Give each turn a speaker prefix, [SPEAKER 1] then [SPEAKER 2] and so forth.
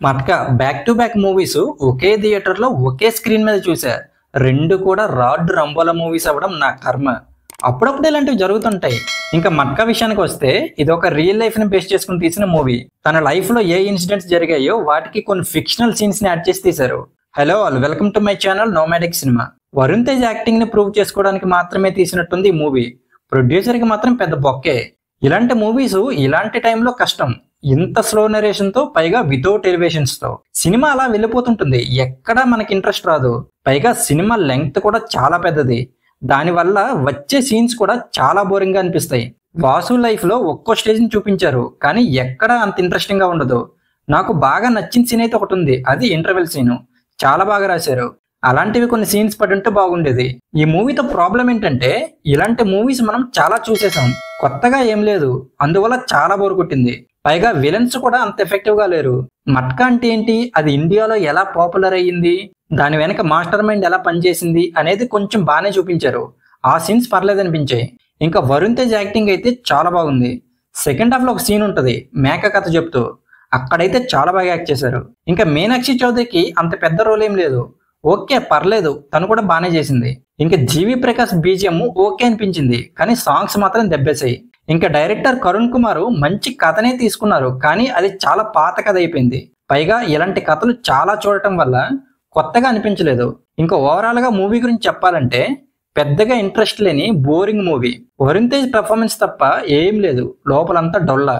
[SPEAKER 1] Matka back to back movies okay theatre లో ఒకే screen మీద చూసా. రెండు కూడా రాడ్ రంబోలా మూవీస్ అవ్వడం నా కర్మ. అప్పుడప్పుడు ఇలాంటివి జరుగుతుంటాయి. ఇంకా మట్కా విషయానికి వస్తే ఇది ఒక రియల్ లైఫ్ ని బేస్ చేసుకుని తీసిన మూవీ. తన లైఫ్ లో ఏ ఇన్సిడెంట్స్ జరిగాయో వాటికి కొన్ని ఫిక్షనల్ సీన్స్ ని యాడ్ చేసి తీశారు. Hello all, welcome to my channel nomadic cinema. Varun Tej acting ని ప్రూవ్ చేసుకోవడానికి మాత్రమే తీసినట్టుంది ఈ మూవీ. ప్రొడ్యూసర్ కి మాత్రం పెద్ద బొక్కే. ఇలాంటి మూవీస్ ఇలాంటి టైంలో కష్టం. ఇంత స్లో నరేషన్ తో, పైగా వితౌట్ ఎలివేషన్స్ తో సినిమా అలా వెళ్ళిపోతుంటుంది. ఎక్కడా మనకి ఇంట్రెస్ట్ రాదు. పైగా సినిమా లెంగ్త్ కూడా చాలా పెద్దది. దానివల్ల వచ్చే సీన్స్ కూడా చాలా బోరింగ్ గా అనిపిస్తాయి. వాసు లైఫ్ లో ఒక్కో స్టేజ్ ని చూపించారు, కానీ ఎక్కడా అంత ఇంట్రెస్టింగ్ గా ఉండదు. నాకు బాగా నచ్చిన సీన్ అయితే ఒకటి ఉంది, అది ఇంటర్వెల్ సీన్. చాలా బాగా రాశారు. అలాంటివి కొన్ని సీన్స్ పడుంటే బాగుండేది. ఈ మూవీతో ప్రాబ్లం ఏంటంటే ఇలాంటి మూవీస్ మనం చాలా చూసేసాం, కొత్తగా ఏం లేదు. అందువల్ల చాలా బోర్ కొట్టింది. పైగా విలన్స్ కూడా అంత ఎఫెక్టివ్ గా లేరు. మట్కా అంటే ఏంటి, అది ఇండియాలో ఎలా పాపులర్ అయ్యింది, దాని వెనక మాస్టర్ మైండ్ ఎలా పనిచేసింది అనేది కొంచెం బాగానే చూపించారు. ఆ సీన్స్ పర్లేదనిపించాయి. ఇంకా వరుణ్ తేజ్ యాక్టింగ్ అయితే చాలా బాగుంది. సెకండ్ హాఫ్ లో ఒక సీన్ ఉంటది మేక కథ చెప్తూ, అక్కడైతే చాలా బాగా యాక్ట్ చేశారు. ఇంకా మీనాక్షి చౌదరికి అంత పెద్ద రోల్ ఏం లేదు, ఓకే పర్లేదు, తను కూడా బాగానే చేసింది. ఇంకా జీవి ప్రకాష్ బీజిఎం ఓకే అనిపించింది, కానీ సాంగ్స్ మాత్రం దెబ్బేశాయి. ఇంకా డైరెక్టర్ కరుణ్ కుమార్ మంచి కథనే తీసుకున్నారు, కానీ అది చాలా పాత కథ అయిపోయింది. పైగా ఇలాంటి కథలు చాలా చూడటం వల్ల కొత్తగా అనిపించలేదు. ఇంకా ఓవరాల్ గా మూవీ గురించి చెప్పాలంటే పెద్దగా ఇంట్రెస్ట్ లేని boring movie. Varun Tej performance తప్ప ఏం లేదు, లోపలంతా డొల్లా.